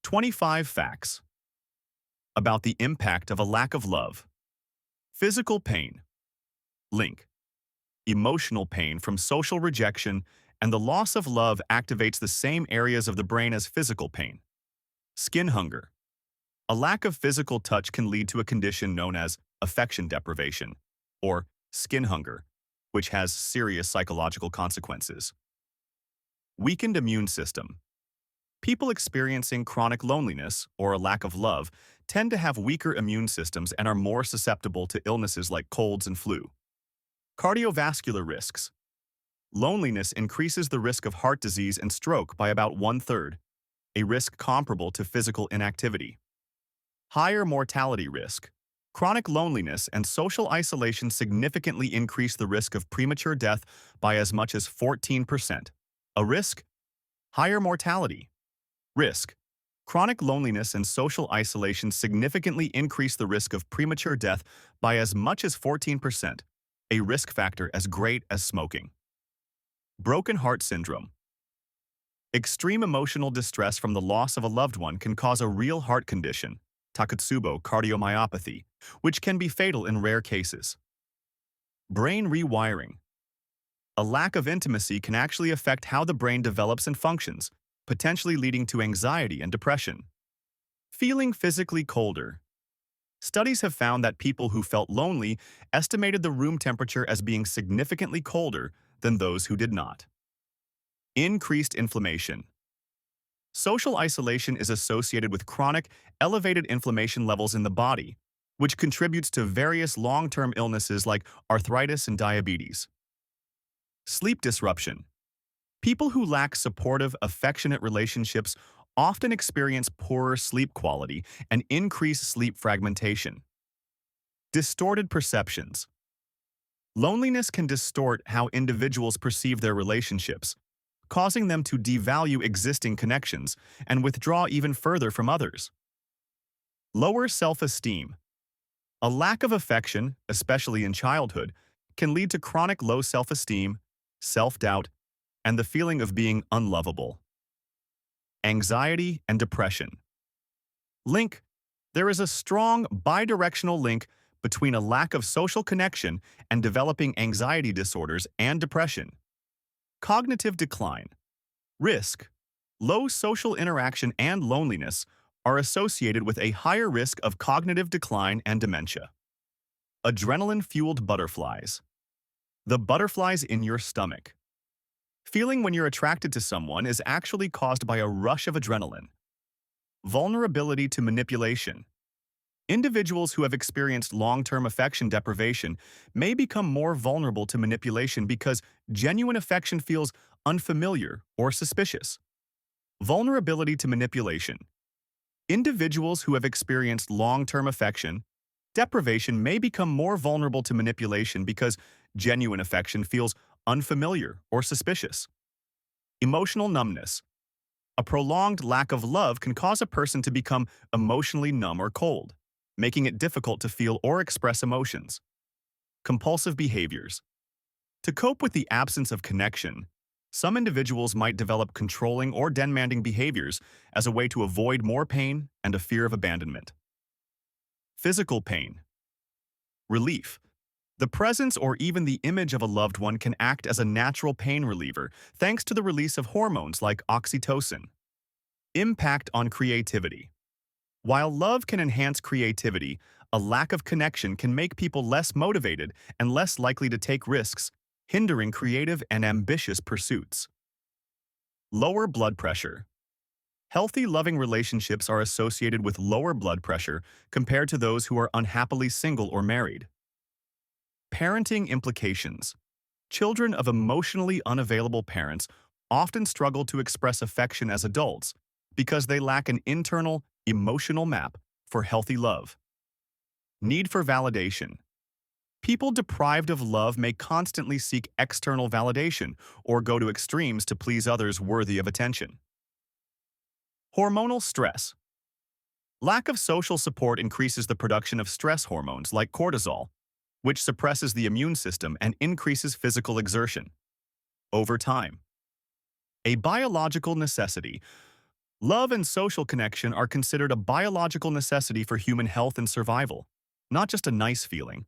25 facts about the impact of a lack of love. Physical pain. Link. Emotional pain from social rejection and the loss of love activates the same areas of the brain as physical pain. Skin hunger. A lack of physical touch can lead to a condition known as affection deprivation, or skin hunger, which has serious psychological consequences. Weakened immune system. People experiencing chronic loneliness or a lack of love tend to have weaker immune systems and are more susceptible to illnesses like colds and flu. Cardiovascular risks. Loneliness increases the risk of heart disease and stroke by about 1/3, a risk comparable to physical inactivity. Higher mortality risk. Chronic loneliness and social isolation significantly increase the risk of premature death by as much as 14%. A risk? Higher mortality. Risk. Chronic loneliness and social isolation significantly increase the risk of premature death by as much as 14%, a risk factor as great as smoking. Broken heart syndrome. Extreme emotional distress from the loss of a loved one can cause a real heart condition, Takotsubo cardiomyopathy, which can be fatal in rare cases. Brain rewiring. A lack of intimacy can actually affect how the brain develops and functions, potentially leading to anxiety and depression. Feeling physically colder. Studies have found that people who felt lonely estimated the room temperature as being significantly colder than those who did not. Increased inflammation. Social isolation is associated with chronic, elevated inflammation levels in the body, which contributes to various long-term illnesses like arthritis and diabetes. Sleep disruption. People who lack supportive, affectionate relationships often experience poorer sleep quality and increased sleep fragmentation. Distorted perceptions. Loneliness can distort how individuals perceive their relationships, causing them to devalue existing connections and withdraw even further from others. Lower self-esteem. A lack of affection, especially in childhood, can lead to chronic low self-esteem, self-doubt, and the feeling of being unlovable. Anxiety and depression. Link. There is a strong bidirectional link between a lack of social connection and developing anxiety disorders and depression. Cognitive decline. Risk. Low social interaction and loneliness are associated with a higher risk of cognitive decline and dementia. Adrenaline-fueled butterflies. The butterflies in your stomach. Feeling when you're attracted to someone is actually caused by a rush of adrenaline. Vulnerability to manipulation. Individuals who have experienced long-term affection deprivation may become more vulnerable to manipulation because genuine affection feels unfamiliar or suspicious. Vulnerability to manipulation. Individuals who have experienced long-term affection deprivation may become more vulnerable to manipulation because genuine affection feels unfamiliar or suspicious. Emotional numbness. A prolonged lack of love can cause a person to become emotionally numb or cold, making it difficult to feel or express emotions. Compulsive behaviors. To cope with the absence of connection, some individuals might develop controlling or demanding behaviors as a way to avoid more pain and a fear of abandonment. Physical pain. Relief. The presence or even the image of a loved one can act as a natural pain reliever thanks to the release of hormones like oxytocin. Impact on creativity. While love can enhance creativity, a lack of connection can make people less motivated and less likely to take risks, hindering creative and ambitious pursuits. Lower blood pressure. Healthy, loving relationships are associated with lower blood pressure compared to those who are unhappily single or married. Parenting implications. Children of emotionally unavailable parents often struggle to express affection as adults because they lack an internal, emotional map for healthy love. Need for validation. People deprived of love may constantly seek external validation or go to extremes to please others worthy of attention. Hormonal stress. Lack of social support increases the production of stress hormones like cortisol, which suppresses the immune system and increases physical exertion. Over time. A biological necessity. Love and social connection are considered a biological necessity for human health and survival, not just a nice feeling.